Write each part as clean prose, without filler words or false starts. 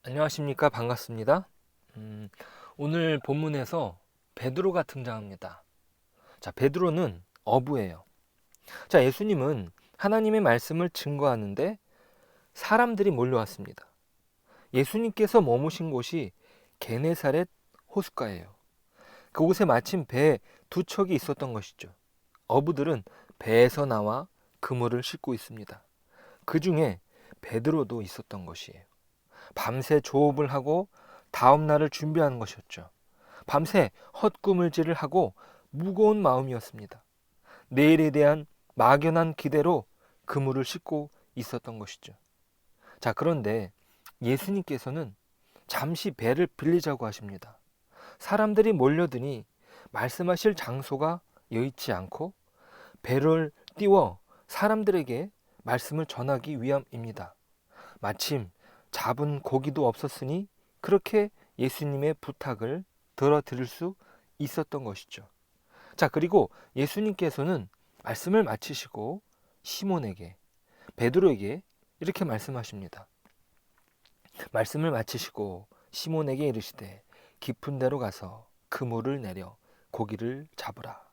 안녕하십니까. 반갑습니다. 오늘 본문에서 베드로가 등장합니다. 자, 베드로는 어부예요. 자, 예수님은 하나님의 말씀을 증거하는데 사람들이 몰려왔습니다. 예수님께서 머무신 곳이 게네사렛 호숫가예요. 그곳에 마침 배 두 척이 있었던 것이죠. 어부들은 배에서 나와 그물을 싣고 있습니다. 그 중에 베드로도 있었던 것이에요. 밤새 조업을 하고 다음 날을 준비하는 것이었죠. 밤새 헛구물질을 하고 무거운 마음이었습니다. 내일에 대한 막연한 기대로 그물을 싣고 있었던 것이죠. 자, 그런데 예수님께서는 잠시 배를 빌리자고 하십니다. 사람들이 몰려드니 말씀하실 장소가 여의치 않고 배를 띄워 사람들에게 말씀을 전하기 위함입니다. 마침 잡은 고기도 없었으니 그렇게 예수님의 부탁을 들어드릴 수 있었던 것이죠. 자, 그리고 예수님께서는 말씀을 마치시고 시몬에게, 베드로에게 이렇게 말씀하십니다. 말씀을 마치시고 시몬에게 이르시되 깊은 데로 가서 그물을 내려 고기를 잡으라.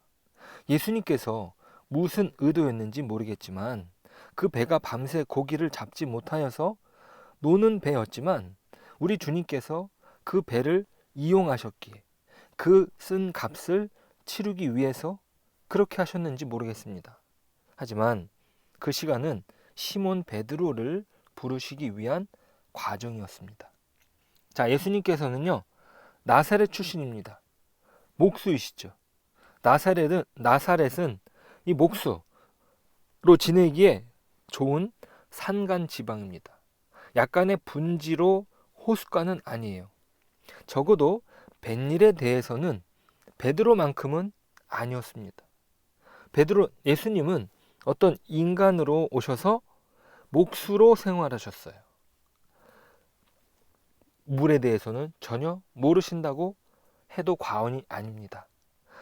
예수님께서 무슨 의도였는지 모르겠지만 그 배가 밤새 고기를 잡지 못하여서 노는 배였지만 우리 주님께서 그 배를 이용하셨기에 그 쓴 값을 치르기 위해서 그렇게 하셨는지 모르겠습니다. 하지만 그 시간은 시몬 베드로를 부르시기 위한 과정이었습니다. 자, 예수님께서는요, 나사렛 출신입니다. 목수이시죠. 나사렛은 이 목수로 지내기에 좋은 산간 지방입니다. 약간의 분지로 호숫가는 아니에요. 적어도 뱃일에 대해서는 베드로만큼은 아니었습니다. 예수님은 어떤 인간으로 오셔서 목수로 생활하셨어요. 물에 대해서는 전혀 모르신다고 해도 과언이 아닙니다.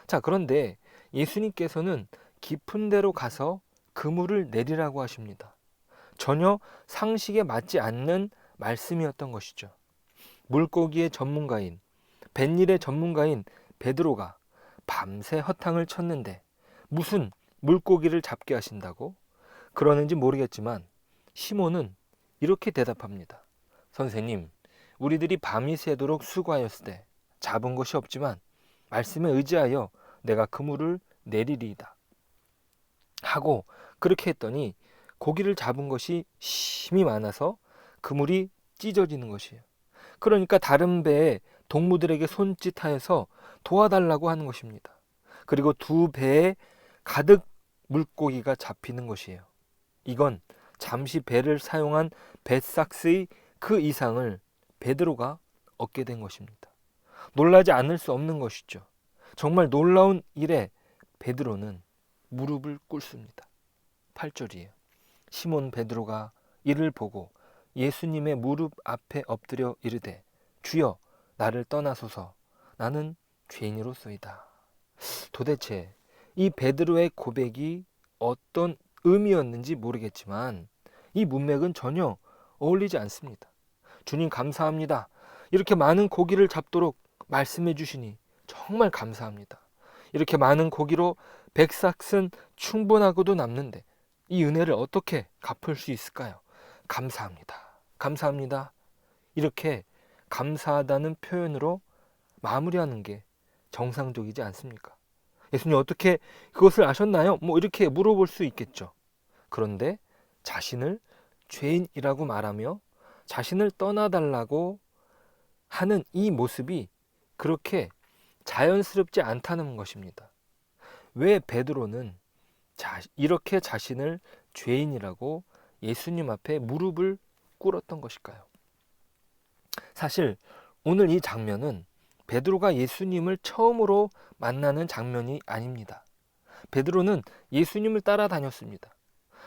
자, 그런데 예수님께서는 깊은 데로 가서 그물을 내리라고 하십니다. 전혀 상식에 맞지 않는 말씀이었던 것이죠. 물고기의 전문가인, 뱃일의 전문가인 베드로가 밤새 허탕을 쳤는데 무슨 물고기를 잡게 하신다고? 그러는지 모르겠지만 시몬은 이렇게 대답합니다. 선생님, 우리들이 밤이 새도록 수고하였을 때 잡은 것이 없지만 말씀에 의지하여 내가 그물을 내리리이다. 하고 그렇게 했더니 고기를 잡은 것이 힘이 많아서 그물이 찢어지는 것이에요. 그러니까 다른 배에 동무들에게 손짓하여서 도와달라고 하는 것입니다. 그리고 두 배에 가득 물고기가 잡히는 것이에요. 이건 잠시 배를 사용한 뱃삭스의 그 이상을 베드로가 얻게 된 것입니다. 놀라지 않을 수 없는 것이죠. 정말 놀라운 일에 베드로는 무릎을 꿇습니다. 8절이에요. 시몬 베드로가 이를 보고 예수님의 무릎 앞에 엎드려 이르되 주여 나를 떠나소서 나는 죄인으로소이다. 도대체 이 베드로의 고백이 어떤 의미였는지 모르겠지만 이 문맥은 전혀 어울리지 않습니다. 주님 감사합니다. 이렇게 많은 고기를 잡도록 말씀해 주시니 정말 감사합니다. 이렇게 많은 고기로 백삭은 충분하고도 남는데 이 은혜를 어떻게 갚을 수 있을까요? 감사합니다. 감사합니다. 이렇게 감사하다는 표현으로 마무리하는 게 정상적이지 않습니까? 예수님 어떻게 그것을 아셨나요? 이렇게 물어볼 수 있겠죠. 그런데 자신을 죄인이라고 말하며 자신을 떠나달라고 하는 이 모습이 그렇게 자연스럽지 않다는 것입니다. 왜 베드로는 이렇게 자신을 죄인이라고 예수님 앞에 무릎을 꿇었던 것일까요? 사실 오늘 이 장면은 베드로가 예수님을 처음으로 만나는 장면이 아닙니다. 베드로는 예수님을 따라다녔습니다.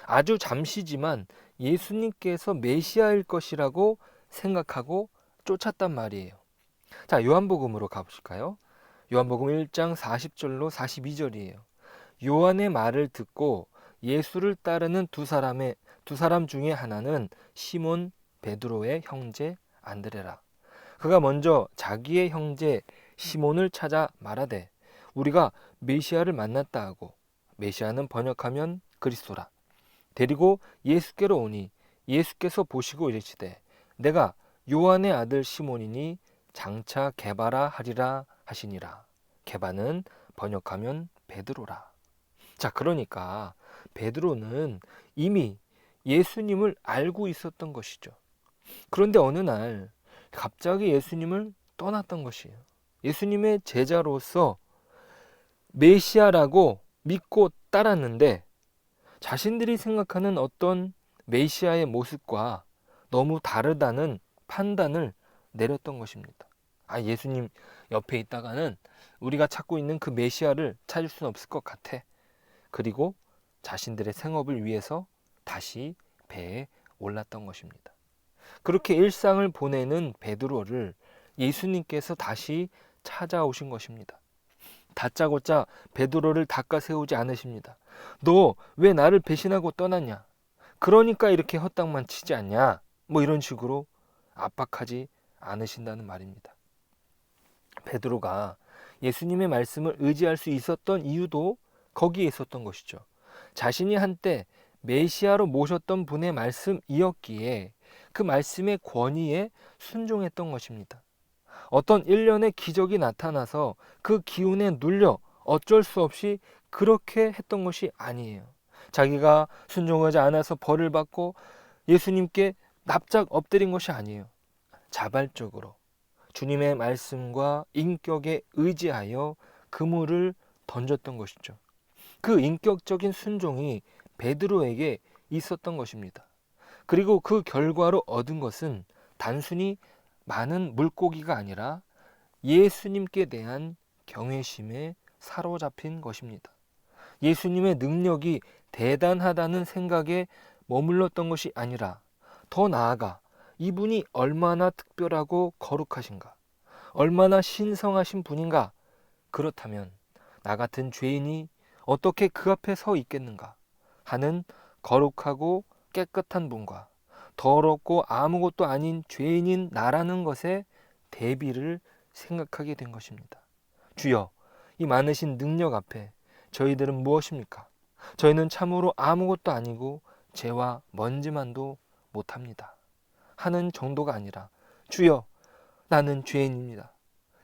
아주 잠시지만 예수님께서 메시아일 것이라고 생각하고 쫓았단 말이에요. 자, 요한복음으로 가보실까요? 요한복음 1장 40절로 42절이에요. 요한의 말을 듣고 예수를 따르는 두 사람 중에 하나는 시몬 베드로의 형제 안드레라. 그가 먼저 자기의 형제 시몬을 찾아 말하되 우리가 메시아를 만났다 하고, 메시아는 번역하면 그리스도라. 데리고 예수께로 오니 예수께서 보시고 이르시되 내가 요한의 아들 시몬이니 장차 게바라 하리라 하시니라. 게바는 번역하면 베드로라. 자, 그러니까 베드로는 이미 예수님을 알고 있었던 것이죠. 그런데 어느 날 갑자기 예수님을 떠났던 것이에요. 예수님의 제자로서 메시아라고 믿고 따랐는데 자신들이 생각하는 어떤 메시아의 모습과 너무 다르다는 판단을 내렸던 것입니다. 예수님 옆에 있다가는 우리가 찾고 있는 그 메시아를 찾을 수는 없을 것 같아. 그리고 자신들의 생업을 위해서 다시 배에 올랐던 것입니다. 그렇게 일상을 보내는 베드로를 예수님께서 다시 찾아오신 것입니다. 다짜고짜 베드로를 닦아 세우지 않으십니다. 너 왜 나를 배신하고 떠났냐? 그러니까 이렇게 헛땅만 치지 않냐? 뭐 이런 식으로 압박하지 않으신다는 말입니다. 베드로가 예수님의 말씀을 의지할 수 있었던 이유도 거기에 있었던 것이죠. 자신이 한때 메시아로 모셨던 분의 말씀이었기에 그 말씀의 권위에 순종했던 것입니다. 어떤 일련의 기적이 나타나서 그 기운에 눌려 어쩔 수 없이 그렇게 했던 것이 아니에요. 자기가 순종하지 않아서 벌을 받고 예수님께 납작 엎드린 것이 아니에요. 자발적으로 주님의 말씀과 인격에 의지하여 그물을 던졌던 것이죠. 그 인격적인 순종이 베드로에게 있었던 것입니다. 그리고 그 결과로 얻은 것은 단순히 많은 물고기가 아니라 예수님께 대한 경외심에 사로잡힌 것입니다. 예수님의 능력이 대단하다는 생각에 머물렀던 것이 아니라 더 나아가 이분이 얼마나 특별하고 거룩하신가, 얼마나 신성하신 분인가, 그렇다면 나 같은 죄인이 어떻게 그 앞에 서 있겠는가 하는 거룩하고 깨끗한 분과 더럽고 아무것도 아닌 죄인인 나라는 것에 대비를 생각하게 된 것입니다. 주여, 이 많으신 능력 앞에 저희들은 무엇입니까? 저희는 참으로 아무것도 아니고 죄와 먼지만도 못합니다 하는 정도가 아니라, 주여, 나는 죄인입니다.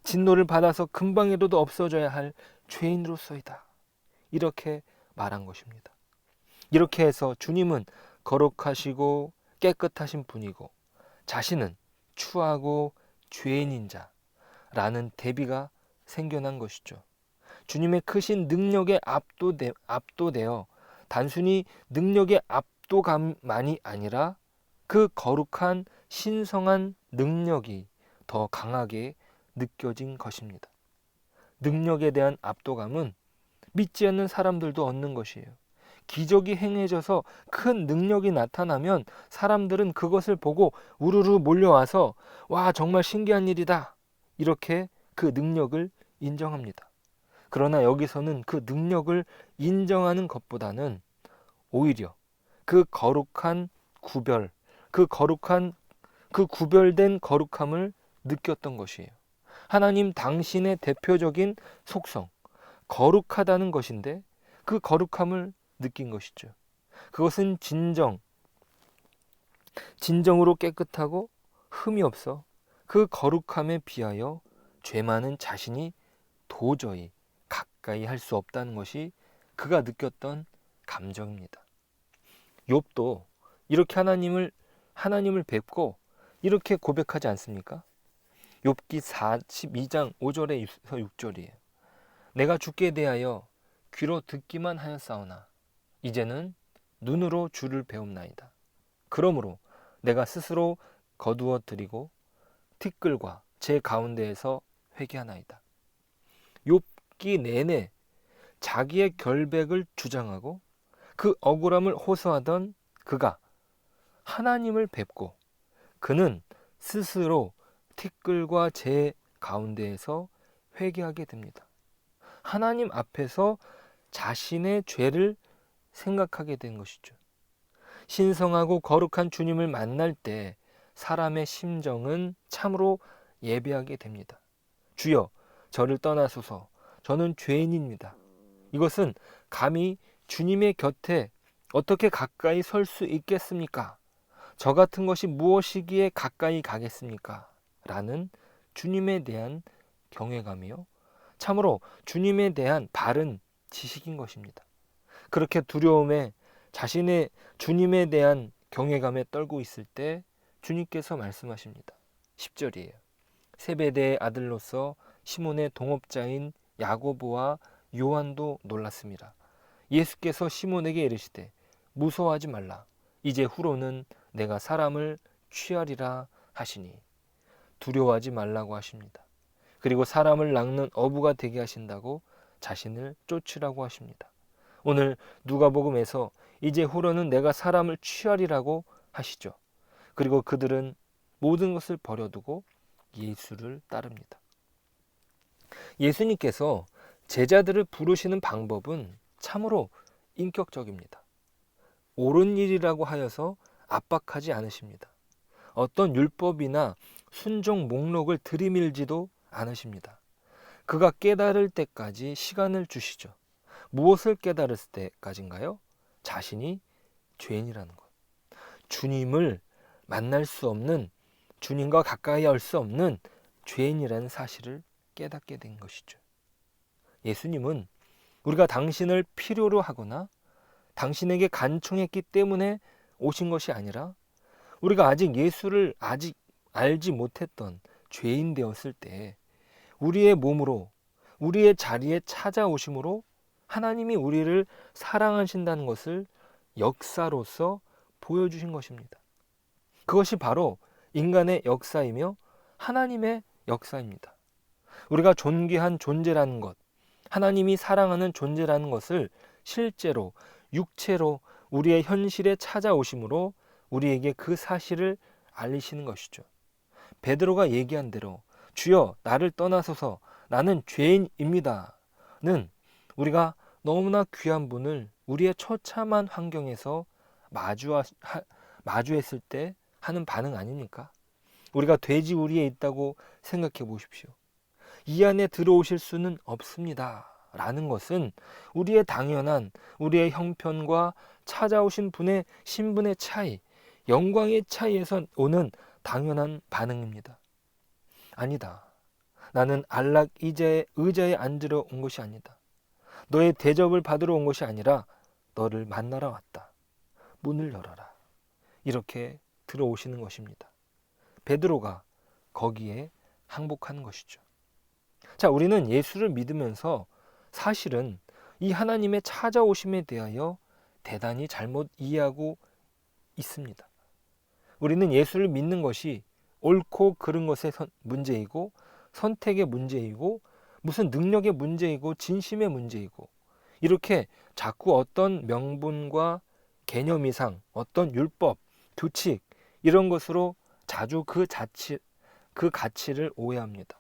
진노를 받아서 금방이라도 없어져야 할 죄인으로서이다, 이렇게 말한 것입니다. 이렇게 해서 주님은 거룩하시고 깨끗하신 분이고 자신은 추하고 죄인인 자라는 대비가 생겨난 것이죠. 주님의 크신 능력에 압도되어 단순히 능력의 압도감만이 아니라 그 거룩한 신성한 능력이 더 강하게 느껴진 것입니다. 능력에 대한 압도감은 믿지 않는 사람들도 얻는 것이에요. 기적이 행해져서 큰 능력이 나타나면 사람들은 그것을 보고 우르르 몰려와서 와, 정말 신기한 일이다, 이렇게 그 능력을 인정합니다. 그러나 여기서는 그 능력을 인정하는 것보다는 오히려 그 거룩한 구별, 그 구별된 거룩함을 느꼈던 것이에요. 하나님 당신의 대표적인 속성, 거룩하다는 것인데 그 거룩함을 느낀 것이죠. 그것은 진정으로 깨끗하고 흠이 없어 그 거룩함에 비하여 죄 많은 자신이 도저히 가까이 할 수 없다는 것이 그가 느꼈던 감정입니다. 욥도 이렇게 하나님을 뵙고 이렇게 고백하지 않습니까? 욥기 42장 5절에서 6절이에요. 내가 주께 대하여 귀로 듣기만 하였사오나 이제는 눈으로 주를 배움나이다. 그러므로 내가 스스로 거두어 드리고 티끌과 제 가운데에서 회개하나이다. 욥기 내내 자기의 결백을 주장하고 그 억울함을 호소하던 그가 하나님을 뵙고 그는 스스로 티끌과 재 가운데에서 회개하게 됩니다. 하나님 앞에서 자신의 죄를 생각하게 된 것이죠. 신성하고 거룩한 주님을 만날 때 사람의 심정은 참으로 예배하게 됩니다. 주여, 저를 떠나소서. 저는 죄인입니다. 이것은 감히 주님의 곁에 어떻게 가까이 설 수 있겠습니까? 저 같은 것이 무엇이기에 가까이 가겠습니까? 라는 주님에 대한 경외감이요. 참으로 주님에 대한 바른 지식인 것입니다. 그렇게 두려움에 자신의 주님에 대한 경외감에 떨고 있을 때 주님께서 말씀하십니다. 10절이에요. 세베대의 아들로서 시몬의 동업자인 야고보와 요한도 놀랐습니다. 예수께서 시몬에게 이르시되 무서워하지 말라. 이제 후로는 내가 사람을 취하리라 하시니. 두려워하지 말라고 하십니다. 그리고 사람을 낚는 어부가 되게 하신다고 자신을 쫓으라고 하십니다. 오늘 누가복음에서 이제 후로는 내가 사람을 취하리라고 하시죠. 그리고 그들은 모든 것을 버려두고 예수를 따릅니다. 예수님께서 제자들을 부르시는 방법은 참으로 인격적입니다. 옳은 일이라고 하여서 압박하지 않으십니다. 어떤 율법이나 순종 목록을 들이밀지도 않으십니다. 그가 깨달을 때까지 시간을 주시죠. 무엇을 깨달을 때까지인가요? 자신이 죄인이라는 것. 주님을 만날 수 없는, 주님과 가까이 할 수 없는 죄인이라는 사실을 깨닫게 된 것이죠. 예수님은 우리가 당신을 필요로 하거나 당신에게 간청했기 때문에 오신 것이 아니라 우리가 아직 예수를 알지 못했던 죄인 되었을 때 우리의 몸으로 우리의 자리에 찾아오심으로 하나님이 우리를 사랑하신다는 것을 역사로서 보여주신 것입니다. 그것이 바로 인간의 역사이며 하나님의 역사입니다. 우리가 존귀한 존재라는 것, 하나님이 사랑하는 존재라는 것을 실제로 육체로 우리의 현실에 찾아오심으로 우리에게 그 사실을 알리시는 것이죠. 베드로가 얘기한 대로 주여 나를 떠나소서 나는 죄인입니다는 우리가 너무나 귀한 분을 우리의 처참한 환경에서 마주했을 때 하는 반응 아닙니까? 우리가 돼지우리에 있다고 생각해 보십시오. 이 안에 들어오실 수는 없습니다 라는 것은 우리의 당연한 우리의 형편과 찾아오신 분의 신분의 차이, 영광의 차이에서 오는 당연한 반응입니다. 아니다. 나는 안락 의자에 앉으러 온 것이 아니다. 너의 대접을 받으러 온 것이 아니라 너를 만나러 왔다. 문을 열어라. 이렇게 들어오시는 것입니다. 베드로가 거기에 항복하는 것이죠. 자, 우리는 예수를 믿으면서 사실은 이 하나님의 찾아오심에 대하여 대단히 잘못 이해하고 있습니다. 우리는 예수를 믿는 것이 옳고 그른 것의 문제이고 선택의 문제이고 무슨 능력의 문제이고 진심의 문제이고 이렇게 자꾸 어떤 명분과 개념 이상 어떤 율법, 규칙 이런 것으로 자주 그 가치를 오해합니다.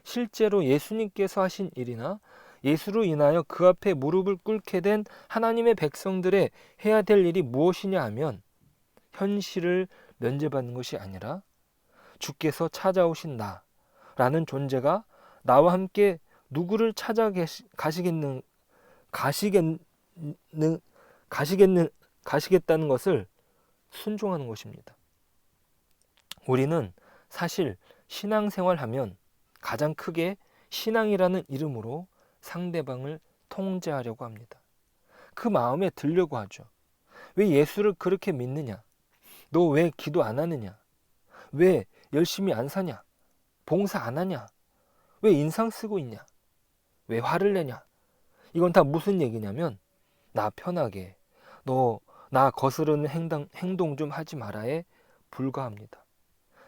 실제로 예수님께서 하신 일이나 예수로 인하여 그 앞에 무릎을 꿇게 된 하나님의 백성들의 해야 될 일이 무엇이냐 하면 현실을 면제받는 것이 아니라 주께서 찾아오신 나라는 존재가 나와 함께 누구를 가시겠다는 것을 순종하는 것입니다. 우리는 사실 신앙생활하면 가장 크게 신앙이라는 이름으로 상대방을 통제하려고 합니다. 그 마음에 들려고 하죠. 왜 예수를 그렇게 믿느냐? 너 왜 기도 안 하느냐? 왜 열심히 안 사냐? 봉사 안 하냐? 왜 인상 쓰고 있냐? 왜 화를 내냐? 이건 다 무슨 얘기냐면 나 편하게 너 나 거스르는 행동 좀 하지 마라에 불과합니다.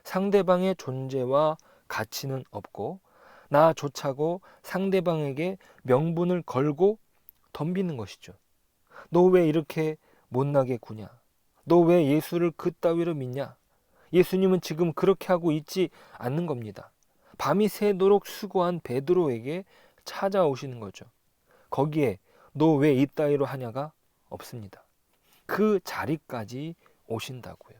상대방의 존재와 가치는 없고 나 좋자고 상대방에게 명분을 걸고 덤비는 것이죠. 너 왜 이렇게 못나게 구냐? 너 왜 예수를 그따위로 믿냐? 예수님은 지금 그렇게 하고 있지 않는 겁니다. 밤이 새도록 수고한 베드로에게 찾아오시는 거죠. 거기에 너 왜 이따위로 하냐가 없습니다. 그 자리까지 오신다고요.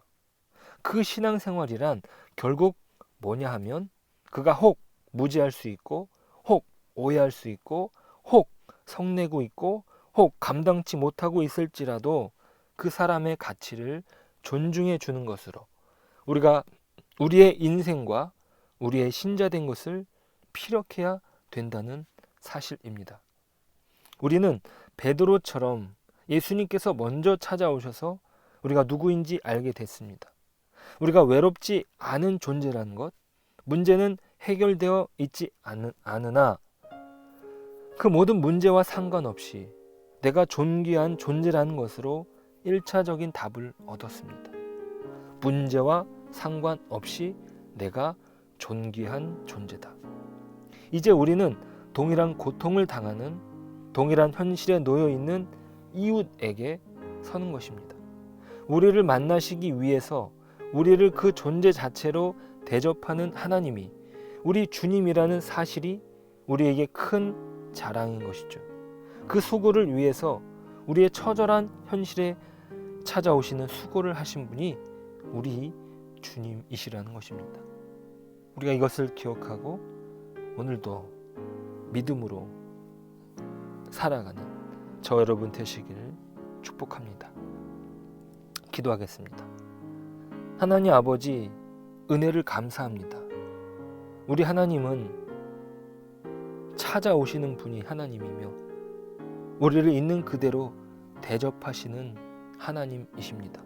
그 신앙생활이란 결국 뭐냐 하면 그가 혹 무지할 수 있고 혹 오해할 수 있고 혹 성내고 있고 혹 감당치 못하고 있을지라도 그 사람의 가치를 존중해 주는 것으로 우리가 우리의 인생과 우리의 신자된 것을 피력해야 된다는 사실입니다. 우리는 베드로처럼 예수님께서 먼저 찾아오셔서 우리가 누구인지 알게 됐습니다. 우리가 외롭지 않은 존재라는 것, 문제는 해결되어 있지 않으나 그 모든 문제와 상관없이 내가 존귀한 존재라는 것으로 1차적인 답을 얻었습니다. 문제와 상관없이 내가 존귀한 존재다. 이제 우리는 동일한 고통을 당하는 동일한 현실에 놓여 있는 이웃에게 서는 것입니다. 우리를 만나시기 위해서 우리를 그 존재 자체로 대접하는 하나님이 우리 주님이라는 사실이 우리에게 큰 자랑인 것이죠. 그 수고를 위해서 우리의 처절한 현실에 찾아오시는 수고를 하신 분이 우리 주님이시라는 것입니다. 우리가 이것을 기억하고 오늘도 믿음으로 살아가는 저 여러분 되시기를 축복합니다. 기도하겠습니다. 하나님 아버지, 은혜를 감사합니다. 우리 하나님은 찾아오시는 분이 하나님이며 우리를 있는 그대로 대접하시는 하나님이십니다.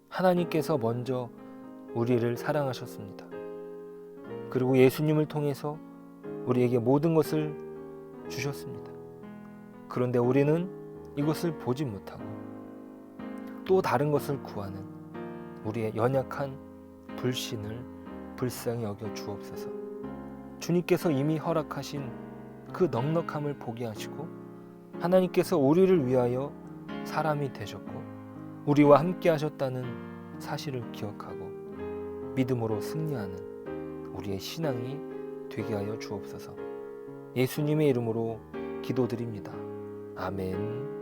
하나님께서 먼저 우리를 사랑하셨습니다. 그리고 예수님을 통해서 우리에게 모든 것을 주셨습니다. 그런데 우리는 이것을 보지 못하고 또 다른 것을 구하는 우리의 연약한 불신을 불쌍히 여겨 주옵소서. 주님께서 이미 허락하신 그 넉넉함을 보게 하시고 하나님께서 우리를 위하여 사람이 되셨고 우리와 함께 하셨다는 사실을 기억하고 믿음으로 승리하는 우리의 신앙이 되게 하여 주옵소서. 예수님의 이름으로 기도드립니다. 아멘.